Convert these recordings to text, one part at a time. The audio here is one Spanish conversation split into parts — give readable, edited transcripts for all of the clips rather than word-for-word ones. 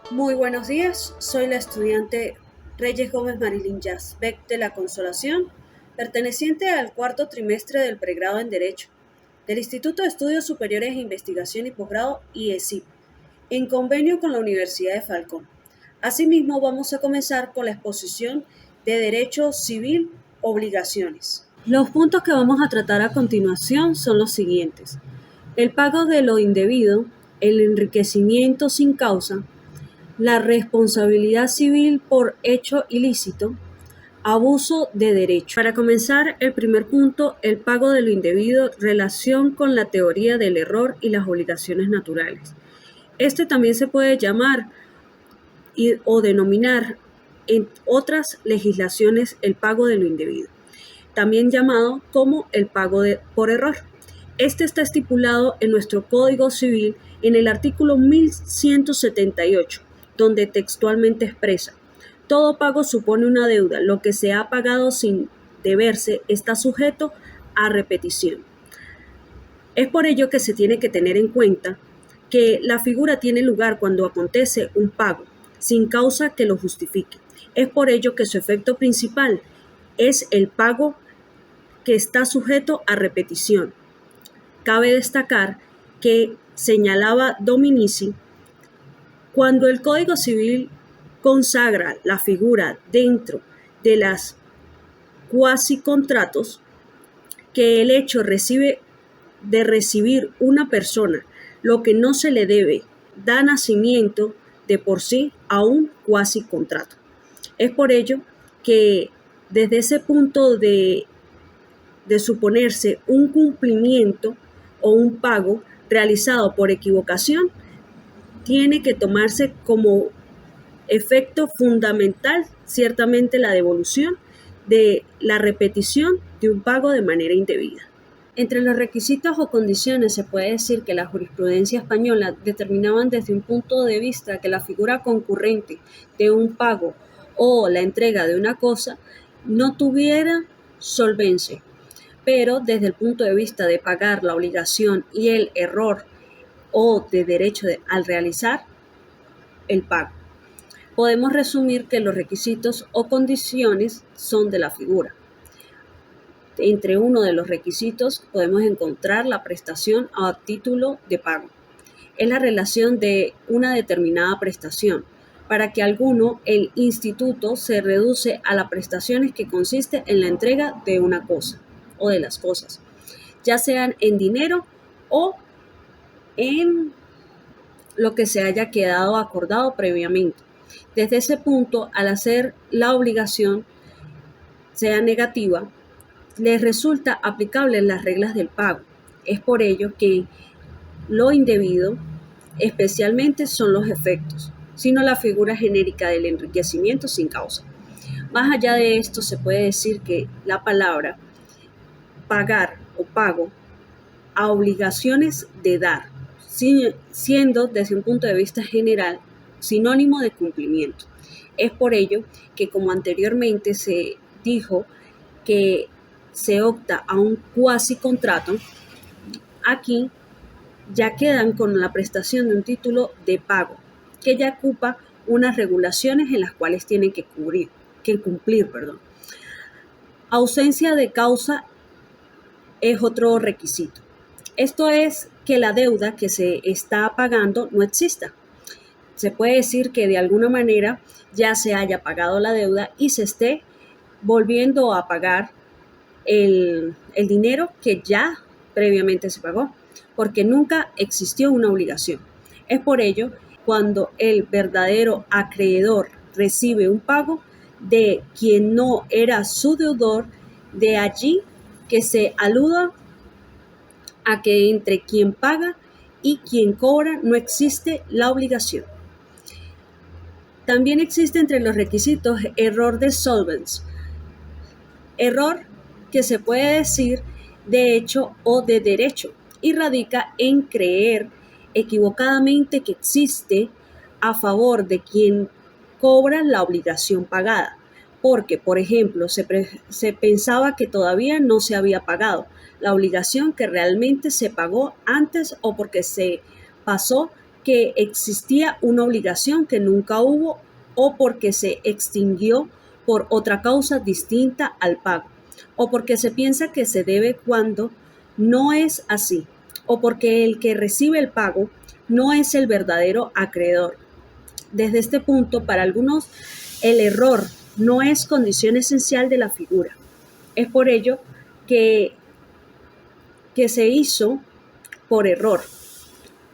Muy buenos días, soy la estudiante Reyes Gómez Marilyn Yazbek de la Consolación, perteneciente al cuarto trimestre del pregrado en Derecho, del Instituto de Estudios Superiores e Investigación y Posgrado IESIP, en convenio con la Universidad de Falcón. Asimismo, vamos a comenzar con la exposición de Derecho Civil, Obligaciones. Los puntos que vamos a tratar a continuación son los siguientes: el pago de lo indebido, el enriquecimiento sin causa, la responsabilidad civil por hecho ilícito, abuso de derecho. Para comenzar, el primer punto, el pago de lo indebido, relación con la teoría del error y las obligaciones naturales. Este también se puede llamar o denominar en otras legislaciones el pago de lo indebido, también llamado como el pago por error. Este está estipulado en nuestro Código Civil en el artículo 1178, donde textualmente expresa: todo pago supone una deuda, lo que se ha pagado sin deberse está sujeto a repetición. Es por ello que se tiene que tener en cuenta que la figura tiene lugar cuando acontece un pago, sin causa que lo justifique. Es por ello que su efecto principal es el pago que está sujeto a repetición. Cabe destacar que señalaba Dominici, cuando el Código Civil consagra la figura dentro de las cuasi contratos, que el hecho de recibir una persona lo que no se le debe da nacimiento de por sí a un cuasi contrato. Es por ello que desde ese punto de suponerse un cumplimiento o un pago realizado por equivocación, tiene que tomarse como efecto fundamental ciertamente la devolución de la repetición de un pago de manera indebida. Entre los requisitos o condiciones se puede decir que la jurisprudencia española determinaban desde un punto de vista que la figura concurrente de un pago o la entrega de una cosa no tuviera solvencia, pero desde el punto de vista de pagar la obligación y el error o de derecho al realizar el pago. Podemos resumir que los requisitos o condiciones son de la figura. Entre uno de los requisitos podemos encontrar la prestación a título de pago. Es la relación de una determinada prestación. Para que alguno, el instituto se reduce a las prestaciones que consiste en la entrega de una cosa o de las cosas, ya sean en dinero o en lo que se haya quedado acordado previamente. Desde ese punto, al hacer la obligación sea negativa, les resulta aplicable las reglas del pago. Es por ello que lo indebido especialmente son los efectos, sino la figura genérica del enriquecimiento sin causa. Más allá de esto, se puede decir que la palabra pagar o pago a obligaciones de dar, siendo desde un punto de vista general sinónimo de cumplimiento. Es por ello que, como anteriormente se dijo, que se opta a un cuasi contrato, aquí ya quedan con la prestación de un título de pago, que ya ocupa unas regulaciones en las cuales tienen que cumplir. Ausencia de causa es otro requisito. Esto es que la deuda que se está pagando no exista. Se puede decir que de alguna manera ya se haya pagado la deuda y se esté volviendo a pagar el dinero que ya previamente se pagó, porque nunca existió una obligación. Es por ello cuando el verdadero acreedor recibe un pago de quien no era su deudor, de allí que se aluda a que entre quien paga y quien cobra no existe la obligación. También existe entre los requisitos error de solvens, error que se puede decir de hecho o de derecho, y radica en creer equivocadamente que existe a favor de quien cobra la obligación pagada, porque, por ejemplo, se pensaba que todavía no se había pagado la obligación que realmente se pagó antes, o porque se pasó porque existía una obligación que nunca hubo o porque se extinguió por otra causa distinta al pago, o porque se piensa que se debe cuando no es así, o porque el que recibe el pago no es el verdadero acreedor. Desde este punto, para algunos, el error no es condición esencial de la figura. Es por ello que se hizo por error.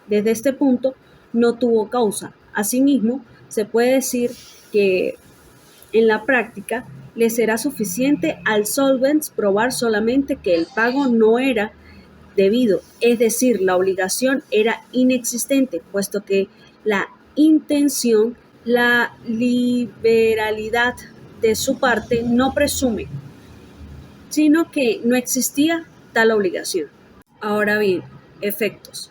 Desde este punto, no tuvo causa. Asimismo, se puede decir que en la práctica le será suficiente al solvens probar solamente que el pago no era debido, es decir, la obligación era inexistente, puesto que la intención, la liberalidad de su parte no presume, sino que no existía tal obligación. Ahora bien, efectos.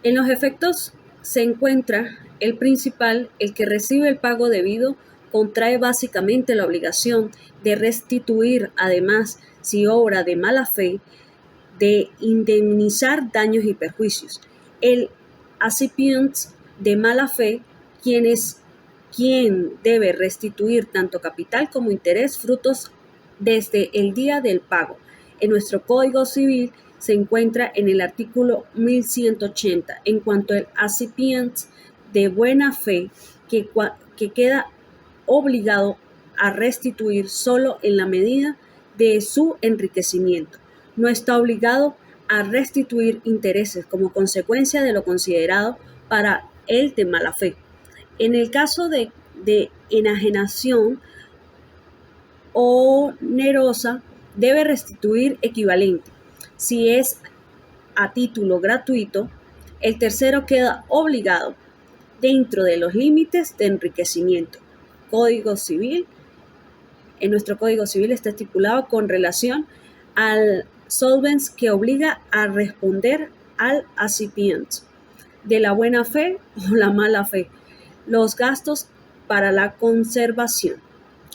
En los efectos se encuentra el principal, el que recibe el pago debido, contrae básicamente la obligación de restituir, además, si obra de mala fe, de indemnizar daños y perjuicios. El accipient de mala fe, quien debe restituir tanto capital como interés, frutos desde el día del pago. En nuestro Código Civil se encuentra en el artículo 1180, en cuanto al accipient de buena fe, que queda obligado a restituir solo en la medida de su enriquecimiento. No está obligado a restituir intereses como consecuencia de lo considerado para él de mala fe. En el caso de enajenación onerosa, debe restituir equivalente. Si es a título gratuito, el tercero queda obligado dentro de los límites de enriquecimiento. Código Civil. En nuestro Código Civil está estipulado con relación al solvens que obliga a responder al accipient de la buena fe o la mala fe, los gastos para la conservación.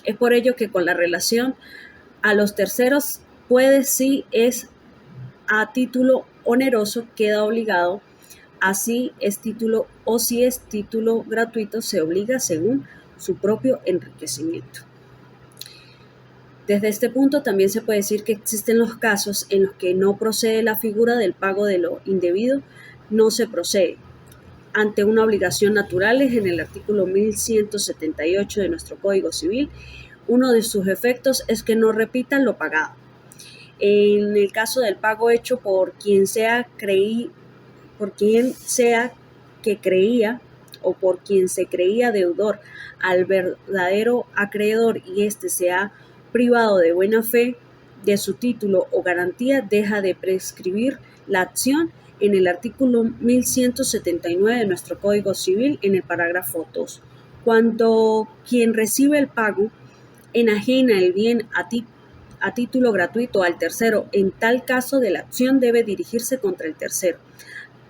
Es por ello que con la relación a los terceros puede, si es a título oneroso, queda obligado, así es título, o si es título gratuito, se obliga según su propio enriquecimiento. Desde este punto también se puede decir que existen los casos en los que no procede la figura del pago de lo indebido, no se procede ante una obligación naturales en el artículo 1178 de nuestro Código Civil. Uno de sus efectos es que no repitan lo pagado. En el caso del pago hecho por quien sea que creía o por quien se creía deudor al verdadero acreedor y éste sea privado de buena fe de su título o garantía, deja de prescribir la acción en el artículo 1179 de nuestro Código Civil en el parágrafo 2. Cuando quien recibe el pago enajena el bien a título gratuito al tercero, en tal caso de la acción debe dirigirse contra el tercero.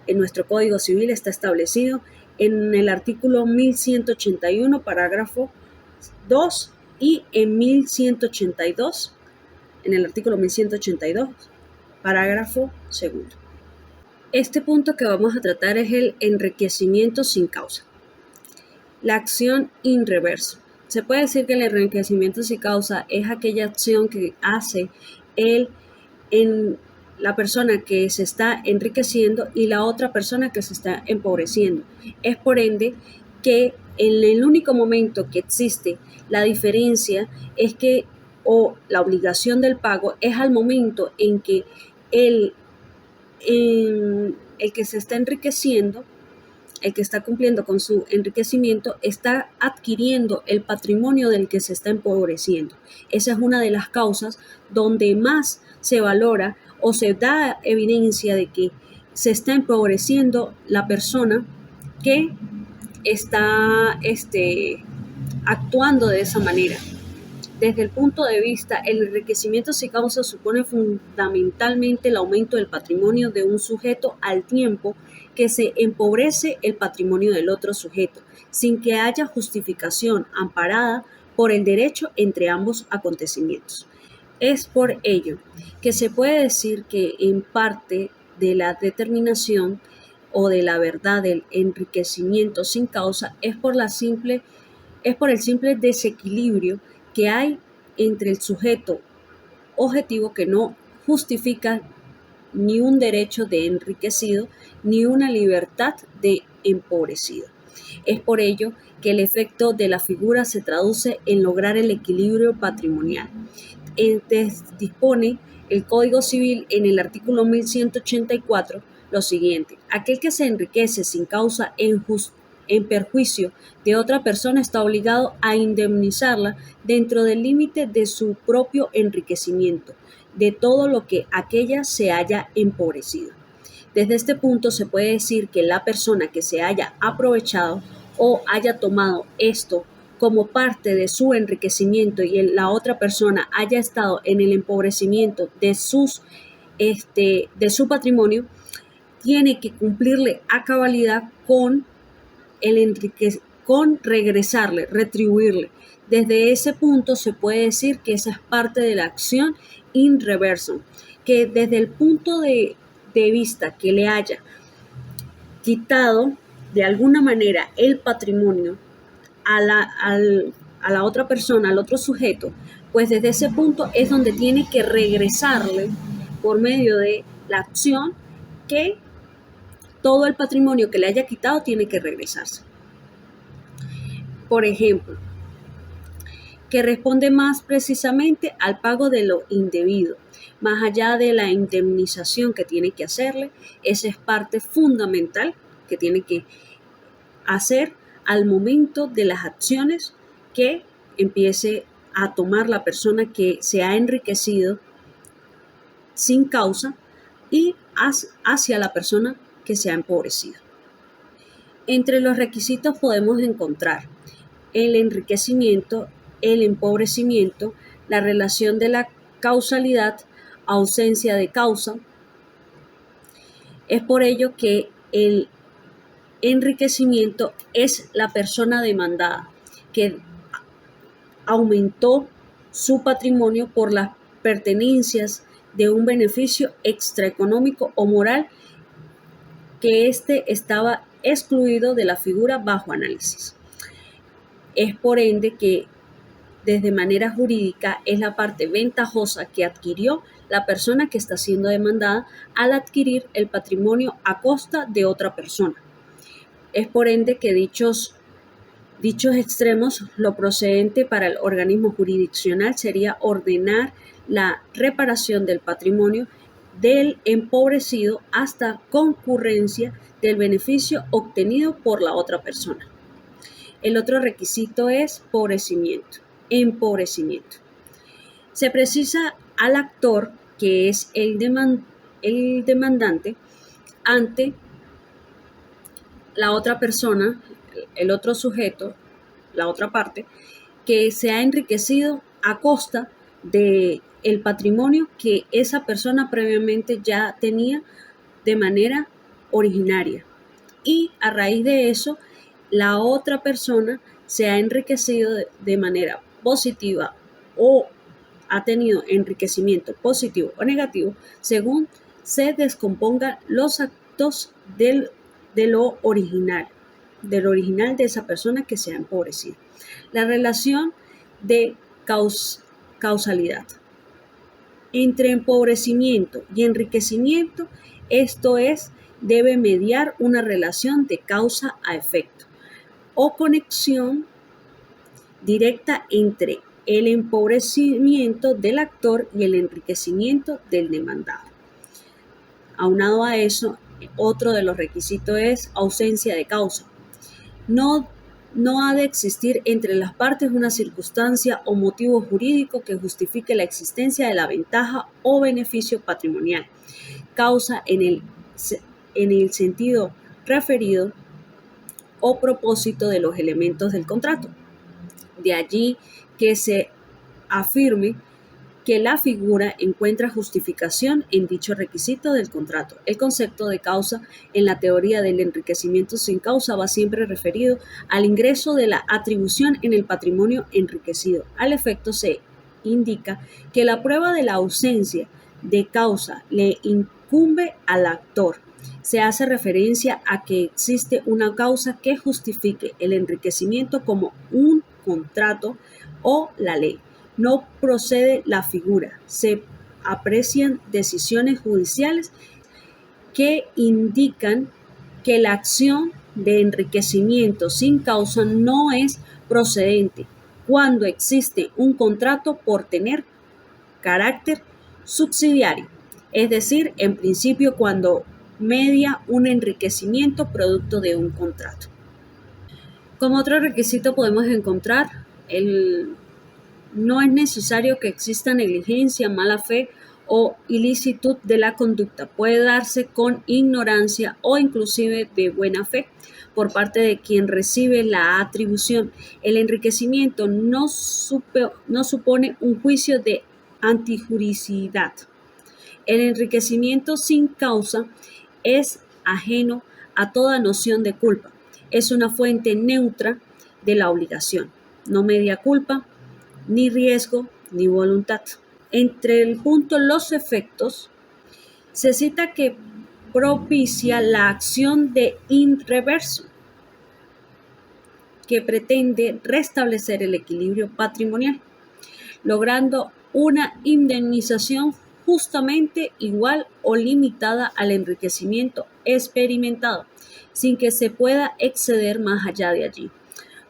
En nuestro Código Civil está establecido en el artículo 1181, parágrafo 2, y en 1182, en el artículo 1182, parágrafo 2. Este punto que vamos a tratar es el enriquecimiento sin causa. La acción in reverso. Se puede decir que el enriquecimiento sin causa es aquella acción que hace la persona que se está enriqueciendo y la otra persona que se está empobreciendo. Es por ende que en el único momento que existe la diferencia es que, o la obligación del pago, es al momento en que el que se está enriqueciendo, el que está cumpliendo con su enriquecimiento, está adquiriendo el patrimonio del que se está empobreciendo. Esa es una de las causas donde más se valora o se da evidencia de que se está empobreciendo la persona que está actuando de esa manera. Desde el punto de vista, el enriquecimiento sin causa supone fundamentalmente el aumento del patrimonio de un sujeto al tiempo que se empobrece el patrimonio del otro sujeto, sin que haya justificación amparada por el derecho entre ambos acontecimientos. Es por ello que se puede decir que en parte de la determinación o de la verdad del enriquecimiento sin causa es por el simple desequilibrio que hay entre el sujeto objetivo que no justifica ni un derecho de enriquecido ni una libertad de empobrecido. Es por ello que el efecto de la figura se traduce en lograr el equilibrio patrimonial. Dispone el Código Civil en el artículo 1184 lo siguiente: aquel que se enriquece sin causa en perjuicio de otra persona está obligado a indemnizarla dentro del límite de su propio enriquecimiento, de todo lo que aquella se haya empobrecido. Desde este punto se puede decir que la persona que se haya aprovechado o haya tomado esto como parte de su enriquecimiento y la otra persona haya estado en el empobrecimiento de su patrimonio, tiene que cumplirle a cabalidad con regresarle, retribuirle. Desde ese punto se puede decir que esa es parte de la acción in reversum, que desde el punto de vista que le haya quitado de alguna manera el patrimonio a la otra persona, al otro sujeto, pues desde ese punto es donde tiene que regresarle por medio de la acción que todo el patrimonio que le haya quitado tiene que regresarse. Por ejemplo, que responde más precisamente al pago de lo indebido, más allá de la indemnización que tiene que hacerle. Esa es parte fundamental que tiene que hacer al momento de las acciones que empiece a tomar la persona que se ha enriquecido sin causa y hacia la persona que se ha empobrecido. Entre los requisitos podemos encontrar el enriquecimiento, el empobrecimiento, la relación de la causalidad, ausencia de causa. Es por ello que el enriquecimiento es la persona demandada que aumentó su patrimonio por las pertenencias de un beneficio extraeconómico o moral que estaba excluido de la figura bajo análisis. Es por ende que desde manera jurídica es la parte ventajosa que adquirió la persona que está siendo demandada al adquirir el patrimonio a costa de otra persona. Es por ende que dichos extremos, lo procedente para el organismo jurisdiccional sería ordenar la reparación del patrimonio del empobrecido hasta concurrencia del beneficio obtenido por la otra persona. El otro requisito es empobrecimiento. Se precisa al actor, que es el demandante, ante la otra persona, el otro sujeto, la otra parte, que se ha enriquecido a costa del patrimonio que esa persona previamente ya tenía de manera originaria. Y a raíz de eso, la otra persona se ha enriquecido de manera positiva o ha tenido enriquecimiento positivo o negativo según se descompongan los actos de lo original de esa persona que se ha empobrecido. La relación de causalidad entre empobrecimiento y enriquecimiento, esto es, debe mediar una relación de causa a efecto o conexión directa entre el empobrecimiento del actor y el enriquecimiento del demandado. Aunado a eso, otro de los requisitos es ausencia de causa. No ha de existir entre las partes una circunstancia o motivo jurídico que justifique la existencia de la ventaja o beneficio patrimonial, causa en el sentido referido o propósito de los elementos del contrato. De allí que se afirme que la figura encuentra justificación en dicho requisito del contrato. El concepto de causa en la teoría del enriquecimiento sin causa va siempre referido al ingreso de la atribución en el patrimonio enriquecido. Al efecto se indica que la prueba de la ausencia de causa le incumbe al actor se hace referencia a que existe una causa que justifique el enriquecimiento como un contrato o la ley. No procede la figura. Se aprecian decisiones judiciales que indican que la acción de enriquecimiento sin causa no es procedente cuando existe un contrato por tener carácter subsidiario, es decir, en principio cuando media un enriquecimiento producto de un contrato. Como otro requisito podemos encontrar no es necesario que exista negligencia, mala fe o ilicitud de la conducta. Puede darse con ignorancia o inclusive de buena fe por parte de quien recibe la atribución. El enriquecimiento no supone un juicio de antijuricidad. El enriquecimiento sin causa es ajeno a toda noción de culpa. Es una fuente neutra de la obligación. No media culpa, ni riesgo, ni voluntad. Entre el punto los efectos, se cita que propicia la acción de in reverso, que pretende restablecer el equilibrio patrimonial, logrando una indemnización justamente igual o limitada al enriquecimiento experimentado, sin que se pueda exceder más allá de allí,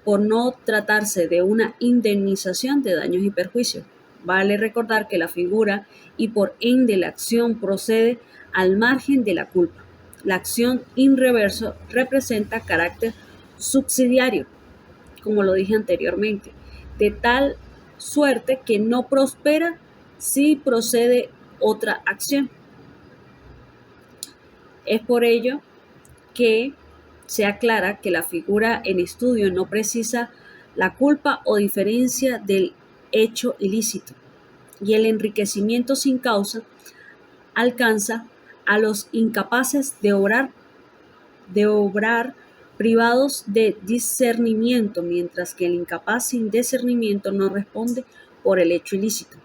por no tratarse de una indemnización de daños y perjuicios. Vale recordar que la figura y por ende la acción procede al margen de la culpa. La acción in reverso representa carácter subsidiario, como lo dije anteriormente, de tal suerte que no prospera si procede otra acción. Es por ello que se aclara que la figura en estudio no precisa la culpa o diferencia del hecho ilícito, y el enriquecimiento sin causa alcanza a los incapaces de obrar privados de discernimiento, mientras que el incapaz sin discernimiento no responde por el hecho ilícito.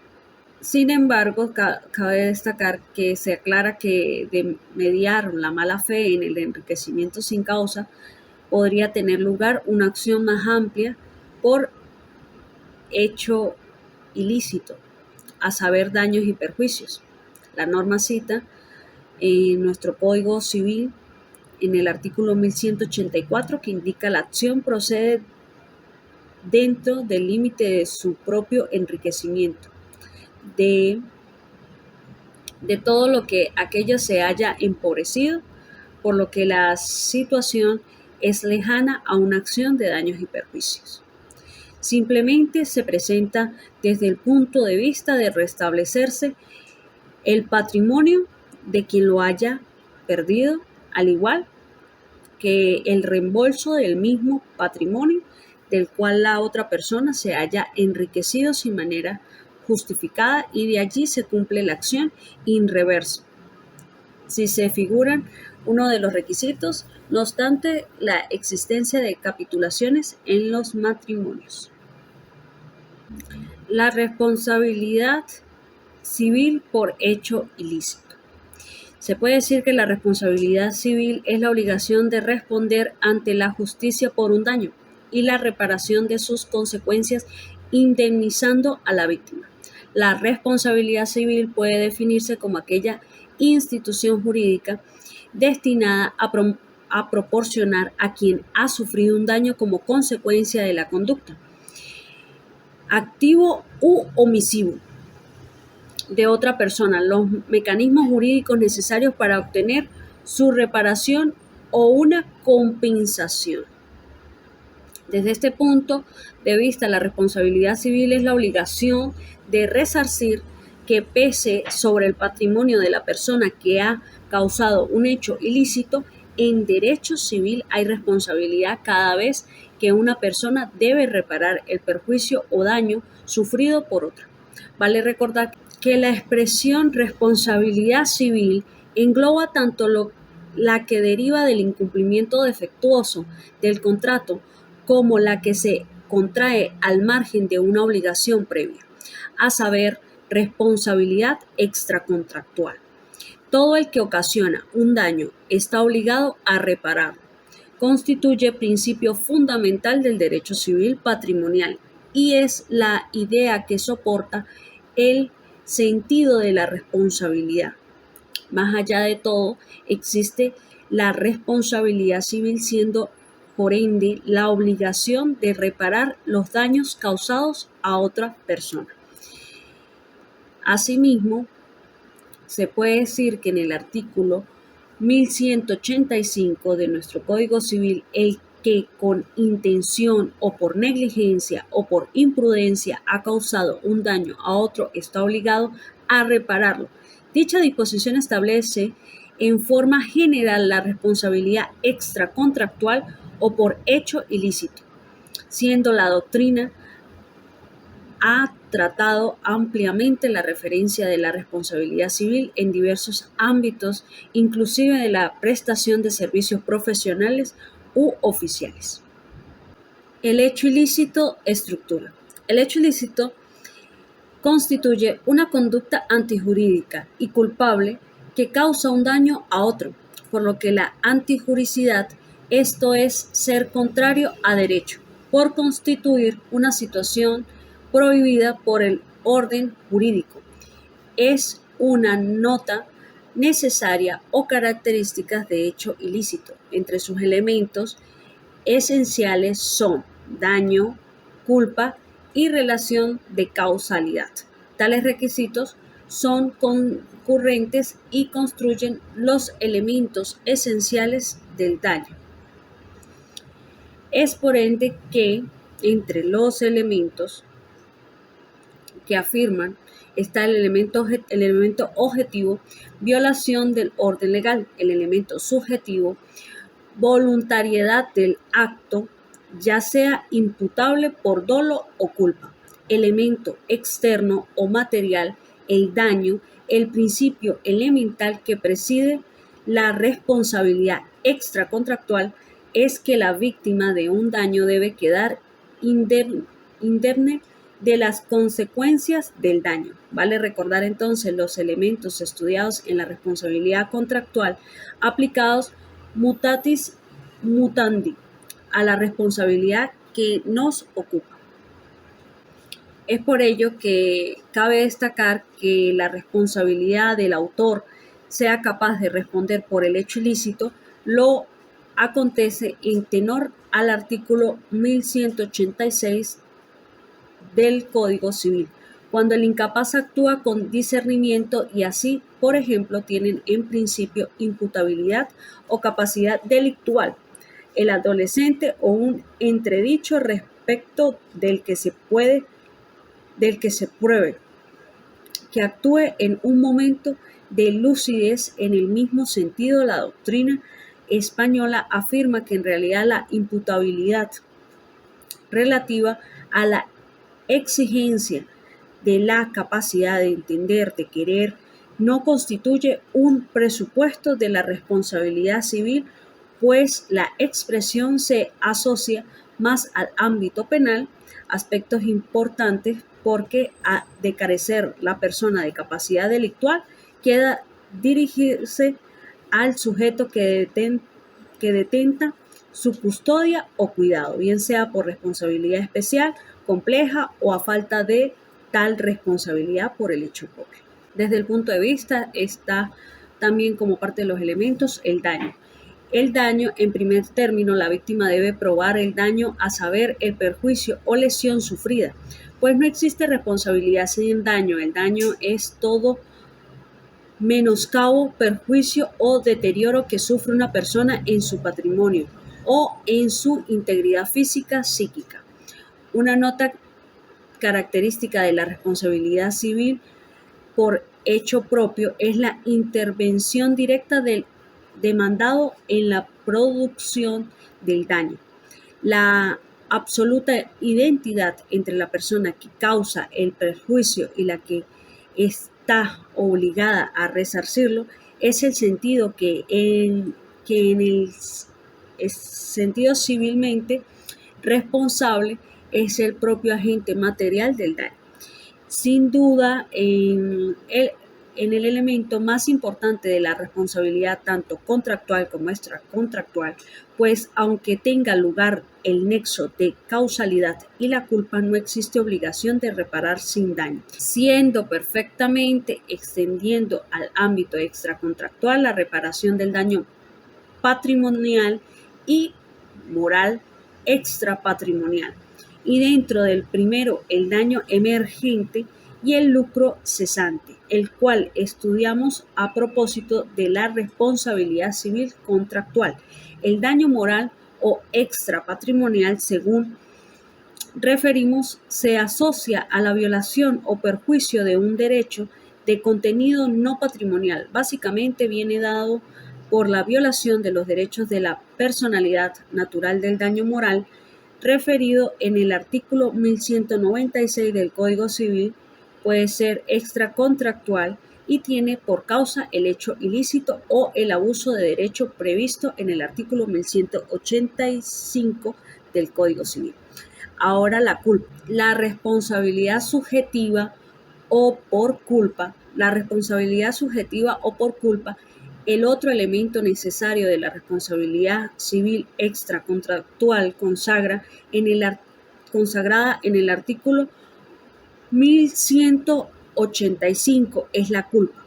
Sin embargo, cabe destacar que se aclara que de mediar la mala fe en el enriquecimiento sin causa podría tener lugar una acción más amplia por hecho ilícito, a saber, daños y perjuicios. La norma cita en nuestro Código Civil en el artículo 1184 que indica la acción procede dentro del límite de su propio enriquecimiento, de todo lo que aquello se haya empobrecido, por lo que la situación es lejana a una acción de daños y perjuicios. Simplemente se presenta desde el punto de vista de restablecerse el patrimonio de quien lo haya perdido, al igual que el reembolso del mismo patrimonio del cual la otra persona se haya enriquecido sin manera justificada, y de allí se cumple la acción in reverso, si se figuran uno de los requisitos, no obstante la existencia de capitulaciones en los matrimonios. La responsabilidad civil por hecho ilícito. Se puede decir que la responsabilidad civil es la obligación de responder ante la justicia por un daño y la reparación de sus consecuencias, indemnizando a la víctima. La responsabilidad civil puede definirse como aquella institución jurídica destinada a proporcionar a quien ha sufrido un daño como consecuencia de la conducta, activo u omisivo, de otra persona, los mecanismos jurídicos necesarios para obtener su reparación o una compensación. Desde este punto de vista, la responsabilidad civil es la obligación de resarcir que pese sobre el patrimonio de la persona que ha causado un hecho ilícito. En derecho civil hay responsabilidad cada vez que una persona debe reparar el perjuicio o daño sufrido por otra. Vale recordar que la expresión responsabilidad civil engloba tanto la que deriva del incumplimiento defectuoso del contrato como la que se contrae al margen de una obligación previa, a saber, responsabilidad extracontractual. Todo el que ocasiona un daño está obligado a repararlo. Constituye principio fundamental del derecho civil patrimonial y es la idea que soporta el sentido de la responsabilidad. Más allá de todo, existe la responsabilidad civil, siendo por ende la obligación de reparar los daños causados a otra persona. Asimismo, se puede decir que en el artículo 1185 de nuestro Código Civil, el que con intención o por negligencia o por imprudencia ha causado un daño a otro está obligado a repararlo. Dicha disposición establece en forma general la responsabilidad extracontractual o por hecho ilícito, siendo la doctrina ha tratado ampliamente la referencia de la responsabilidad civil en diversos ámbitos, inclusive de la prestación de servicios profesionales u oficiales. El hecho ilícito estructura. El hecho ilícito constituye una conducta antijurídica y culpable que causa un daño a otro, por lo que la antijuricidad, esto es ser contrario a derecho, por constituir una situación prohibida por el orden jurídico. Es una nota necesaria o características de hecho ilícito. Entre sus elementos esenciales son daño, culpa y relación de causalidad. Tales requisitos son concurrentes y constituyen los elementos esenciales del daño. Es por ende que entre los elementos que afirman está el elemento objetivo, violación del orden legal, el elemento subjetivo, voluntariedad del acto, ya sea imputable por dolo o culpa, elemento externo o material, el daño, el principio elemental que preside la responsabilidad extracontractual es que la víctima de un daño debe quedar indemne de las consecuencias del daño. Vale recordar entonces los elementos estudiados en la responsabilidad contractual aplicados mutatis mutandi a la responsabilidad que nos ocupa. Es por ello que cabe destacar que la responsabilidad del autor sea capaz de responder por el hecho ilícito lo acontece en tenor al artículo 1186 del Código Civil, cuando el incapaz actúa con discernimiento y así, por ejemplo, tienen en principio imputabilidad o capacidad delictual el adolescente o un entredicho respecto del que se pruebe que actúe en un momento de lucidez. En el mismo sentido, la doctrina española afirma que en realidad la imputabilidad relativa a la exigencia de la capacidad de entender, de querer, no constituye un presupuesto de la responsabilidad civil, pues la expresión se asocia más al ámbito penal, aspectos importantes porque de carecer la persona de capacidad delictual, queda dirigirse al sujeto que detenta su custodia o cuidado, bien sea por responsabilidad especial, compleja o a falta de tal responsabilidad por el hecho propio. Desde el punto de vista está también como parte de los elementos el daño. El daño, en primer término, la víctima debe probar el daño, a saber, el perjuicio o lesión sufrida, pues no existe responsabilidad sin daño. El daño es todo menoscabo, perjuicio o deterioro que sufre una persona en su patrimonio o en su integridad física, psíquica. Una nota característica de la responsabilidad civil por hecho propio es la intervención directa del demandado en la producción del daño. La absoluta identidad entre la persona que causa el perjuicio y la que está obligada a resarcirlo es el sentido que en el sentido civilmente responsable es el propio agente material del daño. Sin duda, en el elemento más importante de la responsabilidad tanto contractual como extracontractual, pues aunque tenga lugar el nexo de causalidad y la culpa, no existe obligación de reparar sin daño, siendo perfectamente extendiendo al ámbito extracontractual la reparación del daño patrimonial y moral extrapatrimonial, y dentro del primero el daño emergente y el lucro cesante, el cual estudiamos a propósito de la responsabilidad civil contractual. El daño moral o extrapatrimonial, según referimos, se asocia a la violación o perjuicio de un derecho de contenido no patrimonial. Básicamente viene dado por la violación de los derechos de la personalidad natural del daño moral referido en el artículo 1196 del Código Civil. Puede ser extracontractual y tiene por causa el hecho ilícito o el abuso de derecho previsto en el artículo 1185 del Código Civil. Ahora la culpa. La responsabilidad subjetiva o por culpa. La responsabilidad subjetiva o por culpa, el otro elemento necesario de la responsabilidad civil extracontractual consagrada en el artículo 1185 es la culpa.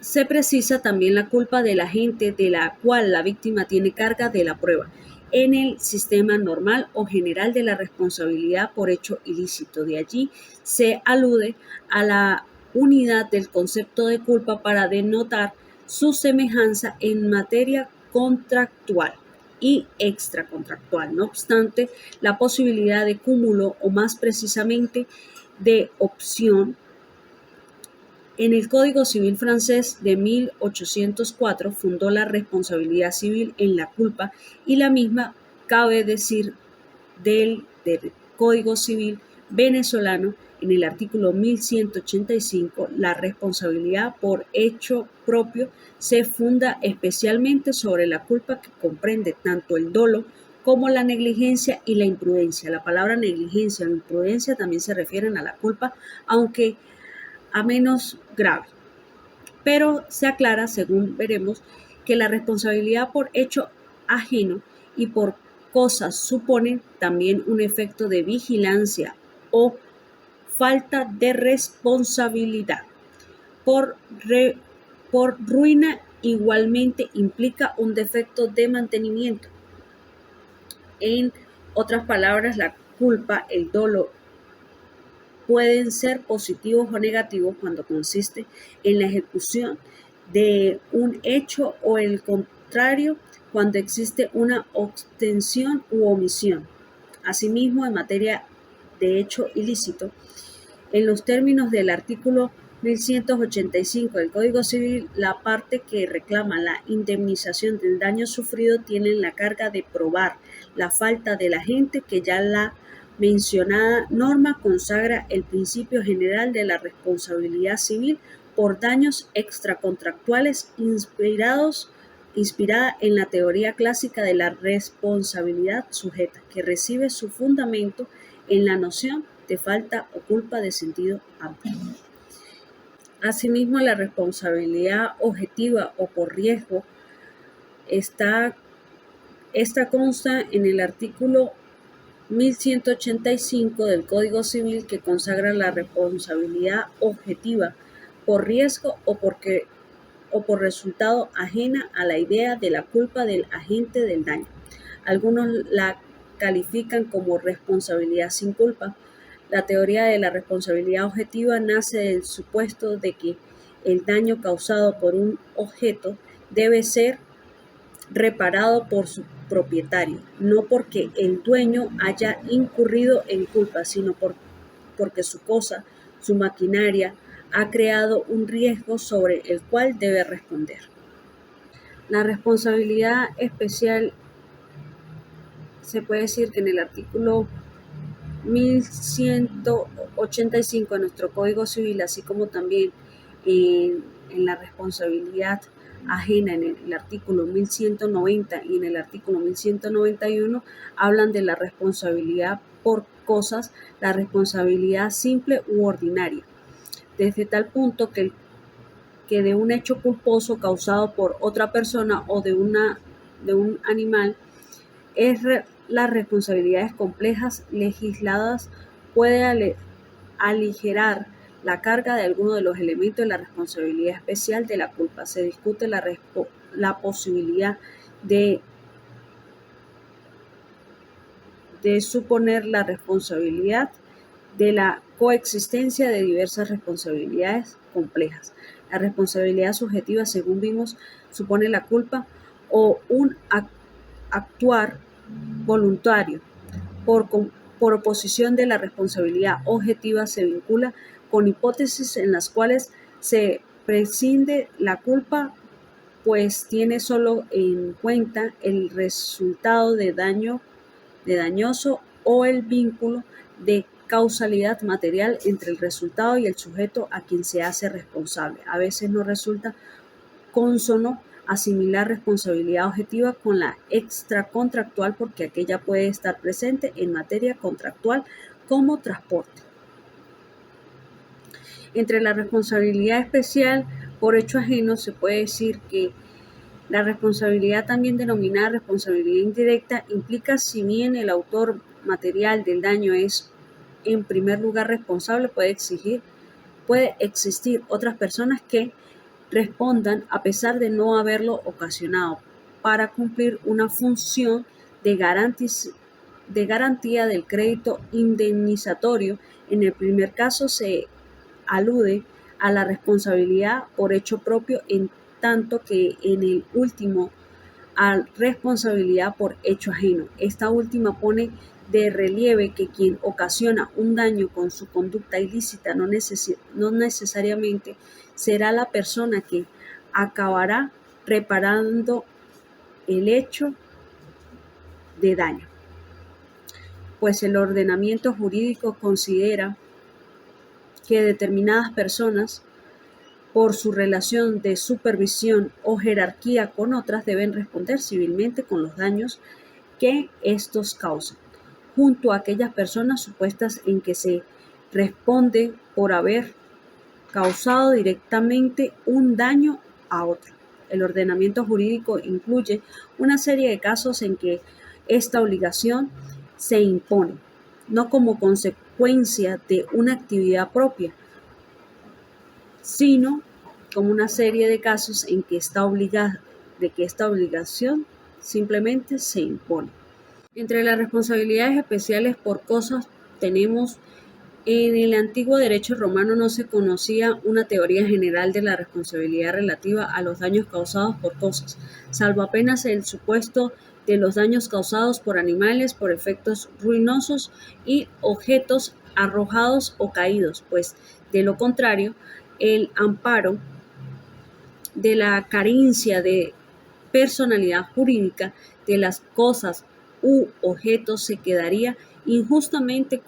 Se precisa también la culpa del agente de la cual la víctima tiene carga de la prueba en el sistema normal o general de la responsabilidad por hecho ilícito. De allí se alude a la unidad del concepto de culpa para denotar su semejanza en materia contractual y extracontractual. No obstante, la posibilidad de cúmulo o más precisamente de opción en el Código Civil francés de 1804 fundó la responsabilidad civil en la culpa, y la misma, cabe decir, del Código Civil venezolano en el artículo 1185. La responsabilidad por hecho propio se funda especialmente sobre la culpa, que comprende tanto el dolo como la negligencia y la imprudencia. La palabra negligencia o imprudencia también se refieren a la culpa, aunque a menos grave. Pero se aclara, según veremos, que la responsabilidad por hecho ajeno y por cosas supone también un efecto de vigilancia o falta de responsabilidad. Por ruina igualmente implica un defecto de mantenimiento. En otras palabras, la culpa, el dolo, pueden ser positivos o negativos cuando consiste en la ejecución de un hecho, o el contrario cuando existe una ostensión u omisión. Asimismo, en materia de hecho ilícito, en los términos del artículo 1185 del Código Civil, la parte que reclama la indemnización del daño sufrido tiene la carga de probar la falta del agente, que ya la mencionada norma consagra el principio general de la responsabilidad civil por daños extracontractuales inspirada en la teoría clásica de la responsabilidad sujeta, que recibe su fundamento en la noción de falta o culpa de sentido amplio. Asimismo, la responsabilidad objetiva o por riesgo esta consta en el artículo 1185 del Código Civil, que consagra la responsabilidad objetiva por riesgo o por resultado ajena a la idea de la culpa del agente del daño. Algunos la califican como responsabilidad sin culpa. La teoría de la responsabilidad objetiva nace del supuesto de que el daño causado por un objeto debe ser reparado por su propietario, no porque el dueño haya incurrido en culpa, sino porque su cosa, su maquinaria, ha creado un riesgo sobre el cual debe responder. La responsabilidad especial, se puede decir que en el artículo 1185 de nuestro Código Civil, así como también en la responsabilidad ajena en el artículo 1190 y en el artículo 1191, hablan de la responsabilidad por cosas, la responsabilidad simple u ordinaria, desde tal punto que que de un hecho culposo causado por otra persona o de un animal, las responsabilidades complejas legisladas puede aligerar la carga de alguno de los elementos de la responsabilidad especial de la culpa. Se discute la posibilidad de suponer la responsabilidad de la coexistencia de diversas responsabilidades complejas. La responsabilidad subjetiva, según vimos, supone la culpa o un actuar voluntario. Por oposición de la responsabilidad objetiva se vincula con hipótesis en las cuales se prescinde la culpa, pues tiene solo en cuenta el resultado dañoso o el vínculo de causalidad material entre el resultado y el sujeto a quien se hace responsable. A veces no resulta cónsono asimilar responsabilidad objetiva con la extracontractual porque aquella puede estar presente en materia contractual como transporte. Entre la responsabilidad especial por hecho ajeno se puede decir que la responsabilidad, también denominada responsabilidad indirecta, implica, si bien el autor material del daño es en primer lugar responsable, puede existir otras personas que respondan a pesar de no haberlo ocasionado para cumplir una función de garantía del crédito indemnizatorio. En el primer caso se alude a la responsabilidad por hecho propio, en tanto que en el último a responsabilidad por hecho ajeno. Esta última pone de relieve que quien ocasiona un daño con su conducta ilícita no necesariamente será la persona que acabará reparando el hecho de daño, pues el ordenamiento jurídico considera que determinadas personas, por su relación de supervisión o jerarquía con otras, deben responder civilmente con los daños que estos causan, junto a aquellas personas supuestas en que se responde por haber causado directamente un daño a otro. El ordenamiento jurídico incluye una serie de casos en que esta obligación se impone, no como consecuencia de una actividad propia, sino como una serie de casos en que esta obligación simplemente se impone. Entre las responsabilidades especiales por cosas tenemos: en el antiguo derecho romano no se conocía una teoría general de la responsabilidad relativa a los daños causados por cosas, salvo apenas el supuesto de los daños causados por animales, por efectos ruinosos y objetos arrojados o caídos, pues de lo contrario, el amparo de la carencia de personalidad jurídica de las cosas u objetos se quedaría injustamente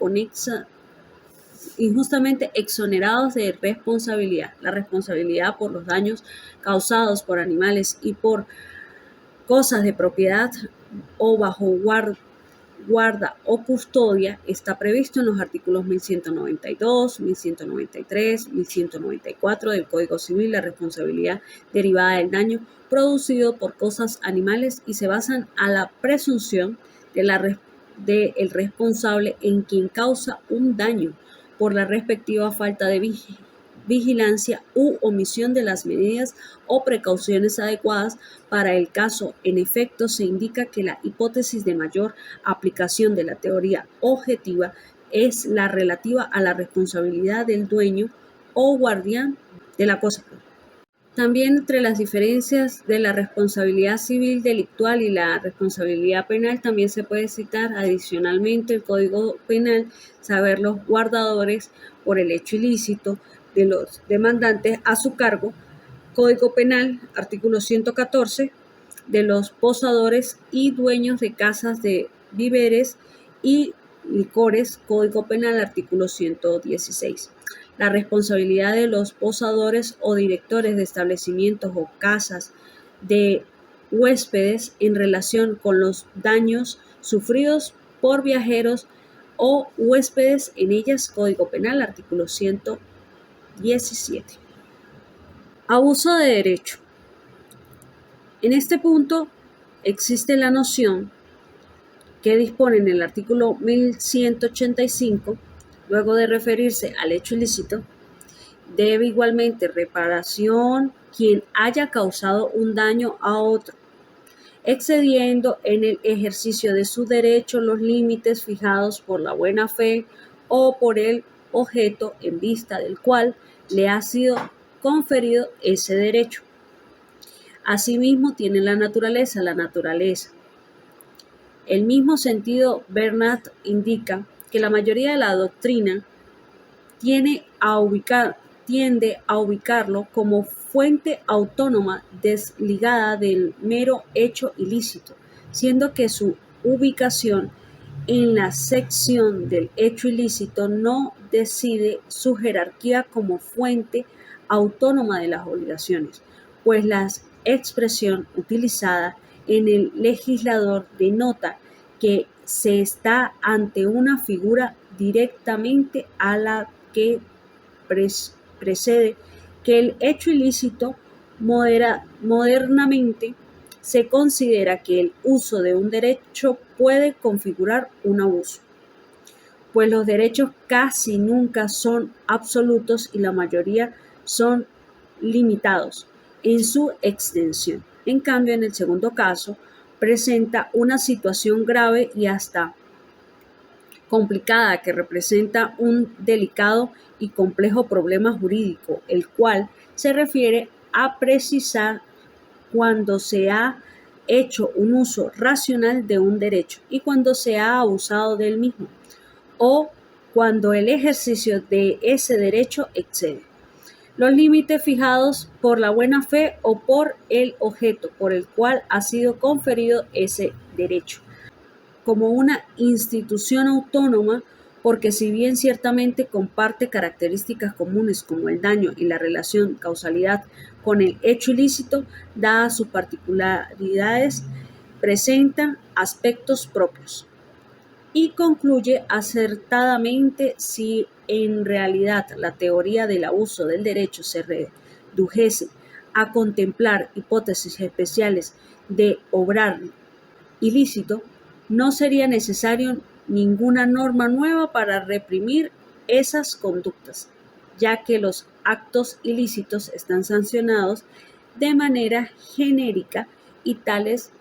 exonerados de responsabilidad. La responsabilidad por los daños causados por animales y por cosas de propiedad o bajo guarda o custodia está previsto en los artículos 1192, 1193, 1194 del Código Civil. La responsabilidad derivada del daño producido por cosas animales y se basan a la presunción del responsable en quien causa un daño por la respectiva falta de vigilancia u omisión de las medidas o precauciones adecuadas para el caso. En efecto, se indica que la hipótesis de mayor aplicación de la teoría objetiva es la relativa a la responsabilidad del dueño o guardián de la cosa. También entre las diferencias de la responsabilidad civil delictual y la responsabilidad penal también se puede citar adicionalmente el Código Penal, saber los guardadores por el hecho ilícito de los demandantes a su cargo. Código Penal, artículo 114, de los posadores y dueños de casas de víveres y licores. Código Penal, artículo 116. La responsabilidad de los posadores o directores de establecimientos o casas de huéspedes en relación con los daños sufridos por viajeros o huéspedes en ellas. Código Penal, artículo 117. Abuso de derecho. En este punto existe la noción que dispone en el artículo 1185, luego de referirse al hecho ilícito, debe igualmente reparación quien haya causado un daño a otro, excediendo en el ejercicio de su derecho los límites fijados por la buena fe o por el objeto en vista del cual le ha sido conferido ese derecho. Asimismo, tiene la naturaleza. El mismo sentido, Bernat indica que la mayoría de la doctrina tiende a ubicarlo como fuente autónoma desligada del mero hecho ilícito, siendo que su ubicación en la sección del hecho ilícito no decide su jerarquía como fuente autónoma de las obligaciones, pues la expresión utilizada en el legislador denota que se está ante una figura directamente a la que precede que el hecho ilícito. Modernamente se considera que el uso de un derecho puede configurar un abuso, pues los derechos casi nunca son absolutos y la mayoría son limitados en su extensión. En cambio, en el segundo caso, presenta una situación grave y hasta complicada que representa un delicado y complejo problema jurídico, el cual se refiere a precisar cuando se ha hecho un uso racional de un derecho y cuando se ha abusado del mismo, o cuando el ejercicio de ese derecho excede los límites fijados por la buena fe o por el objeto por el cual ha sido conferido ese derecho, como una institución autónoma, porque si bien ciertamente comparte características comunes como el daño y la relación causalidad con el hecho ilícito, dadas sus particularidades, presenta aspectos propios. Y concluye acertadamente: si en realidad la teoría del abuso del derecho se redujese a contemplar hipótesis especiales de obrar ilícito, no sería necesario ninguna norma nueva para reprimir esas conductas, ya que los actos ilícitos están sancionados de manera genérica y tales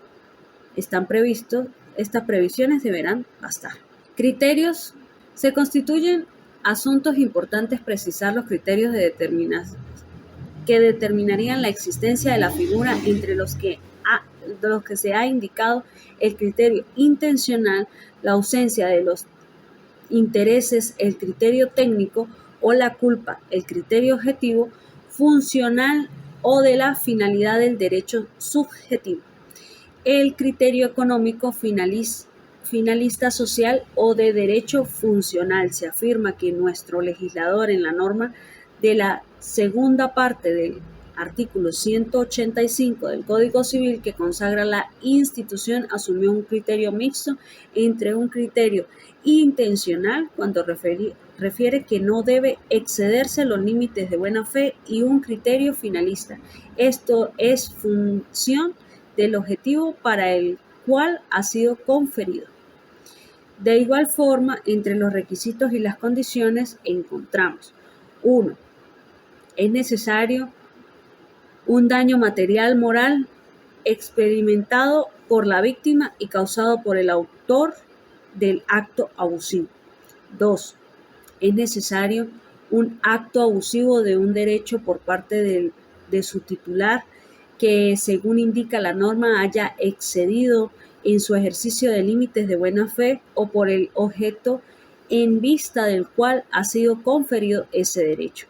están previstos. Estas previsiones deberán bastar. Criterios. Se constituyen asuntos importantes precisar los criterios que determinarían la existencia de la figura entre los que se ha indicado el criterio intencional, la ausencia de los intereses, el criterio técnico, o la culpa, el criterio objetivo, funcional o de la finalidad del derecho subjetivo, el criterio económico, finalista social o de derecho funcional. Se afirma que nuestro legislador, en la norma de la segunda parte del artículo 185 del Código Civil, que consagra la institución, asumió un criterio mixto entre un criterio intencional, cuando refiere que no debe excederse los límites de buena fe, y un criterio finalista. Esto es función del objetivo para el cual ha sido conferido. De igual forma, entre los requisitos y las condiciones encontramos: 1. Es necesario un daño material moral experimentado por la víctima y causado por el autor del acto abusivo. 2. Es necesario un acto abusivo de un derecho por parte de su titular que, según indica la norma, haya excedido en su ejercicio de límites de buena fe o por el objeto en vista del cual ha sido conferido ese derecho.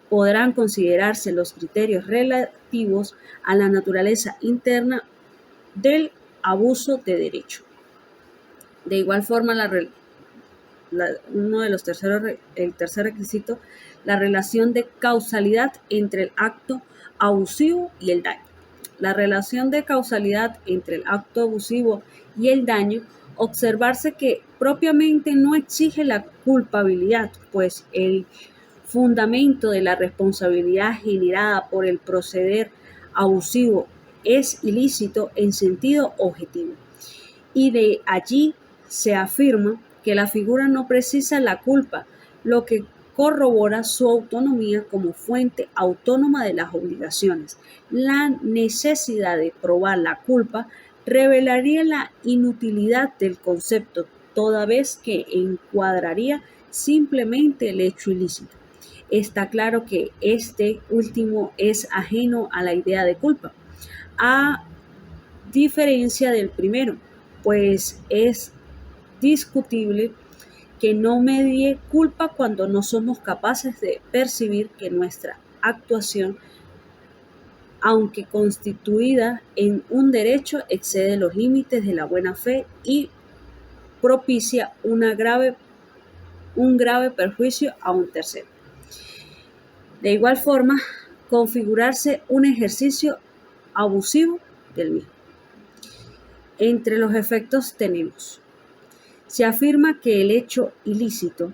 Podrán considerarse los criterios relativos a la naturaleza interna del abuso de derecho. De igual forma, el tercer requisito, la relación de causalidad entre el acto abusivo y el daño. La relación de causalidad entre el acto abusivo y el daño, observarse que propiamente no exige la culpabilidad, pues el fundamento de la responsabilidad generada por el proceder abusivo es ilícito en sentido objetivo. Y de allí se afirma que la figura no precisa la culpa, lo que corrobora su autonomía como fuente autónoma de las obligaciones. La necesidad de probar la culpa revelaría la inutilidad del concepto, toda vez que encuadraría simplemente el hecho ilícito. Está claro que este último es ajeno a la idea de culpa, a diferencia del primero, pues es discutible que no medie culpa cuando no somos capaces de percibir que nuestra actuación, aunque constituida en un derecho, excede los límites de la buena fe y propicia un grave perjuicio a un tercero. De igual forma, configurarse un ejercicio abusivo del mismo. Entre los efectos tenemos: se afirma que el hecho ilícito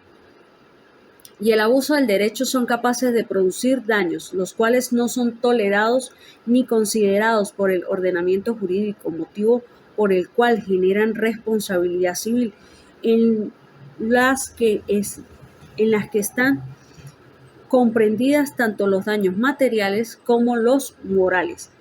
y el abuso del derecho son capaces de producir daños, los cuales no son tolerados ni considerados por el ordenamiento jurídico, motivo por el cual generan responsabilidad civil en las que están comprendidas tanto los daños materiales como los morales,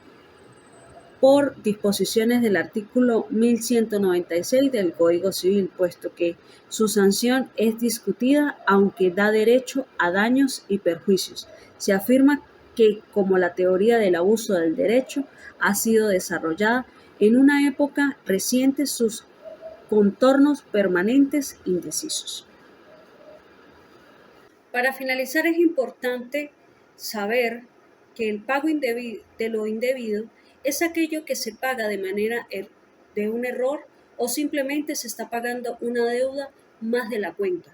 por disposiciones del artículo 1196 del Código Civil, puesto que su sanción es discutida, aunque da derecho a daños y perjuicios. Se afirma que, como la teoría del abuso del derecho ha sido desarrollada en una época reciente, sus contornos permanentes indecisos. Para finalizar, es importante saber que el pago de lo indebido es aquello que se paga de manera de un error o simplemente se está pagando una deuda más de la cuenta,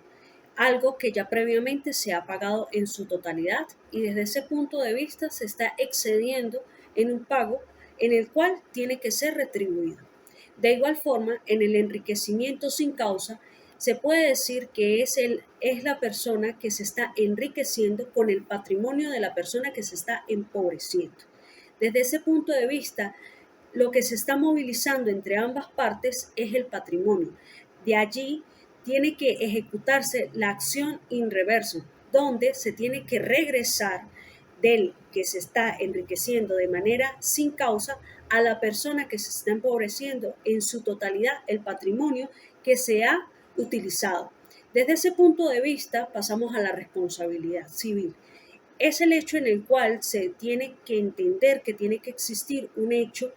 algo que ya previamente se ha pagado en su totalidad, y desde ese punto de vista se está excediendo en un pago en el cual tiene que ser retribuido. De igual forma, en el enriquecimiento sin causa, se puede decir que es la persona que se está enriqueciendo con el patrimonio de la persona que se está empobreciendo. Desde ese punto de vista, lo que se está movilizando entre ambas partes es el patrimonio. De allí tiene que ejecutarse la acción in reverso, donde se tiene que regresar del que se está enriqueciendo de manera sin causa a la persona que se está empobreciendo en su totalidad el patrimonio que se ha utilizado. Desde ese punto de vista pasamos a la responsabilidad civil. Es el hecho en el cual se tiene que entender que tiene que existir un hecho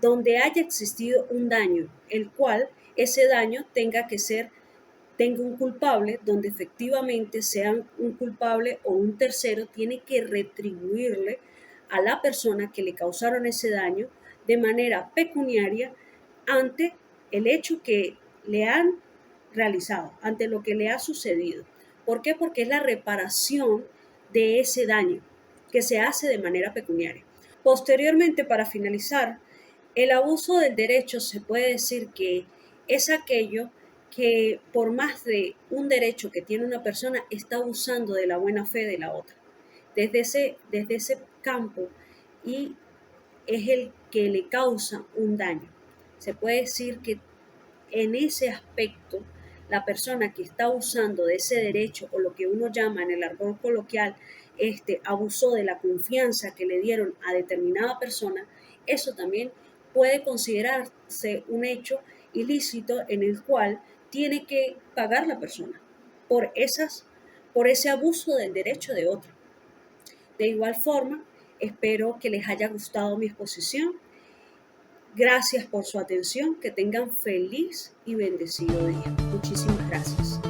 donde haya existido un daño, el cual ese daño tenga un culpable, donde efectivamente sea un culpable o un tercero tiene que retribuirle a la persona que le causaron ese daño de manera pecuniaria ante el hecho que le han realizado, ante lo que le ha sucedido. ¿Por qué? Porque es la reparación de ese daño que se hace de manera pecuniaria. Posteriormente, para finalizar, el abuso del derecho se puede decir que es aquello que por más de un derecho que tiene una persona está abusando de la buena fe de la otra. Desde ese campo, y es el que le causa un daño. Se puede decir que en ese aspecto la persona que está abusando de ese derecho, o lo que uno llama en el argot coloquial, abusó de la confianza que le dieron a determinada persona, eso también puede considerarse un hecho ilícito en el cual tiene que pagar la persona por ese abuso del derecho de otro. De igual forma, espero que les haya gustado mi exposición. Gracias por su atención, que tengan feliz y bendecido día. Muchísimas gracias.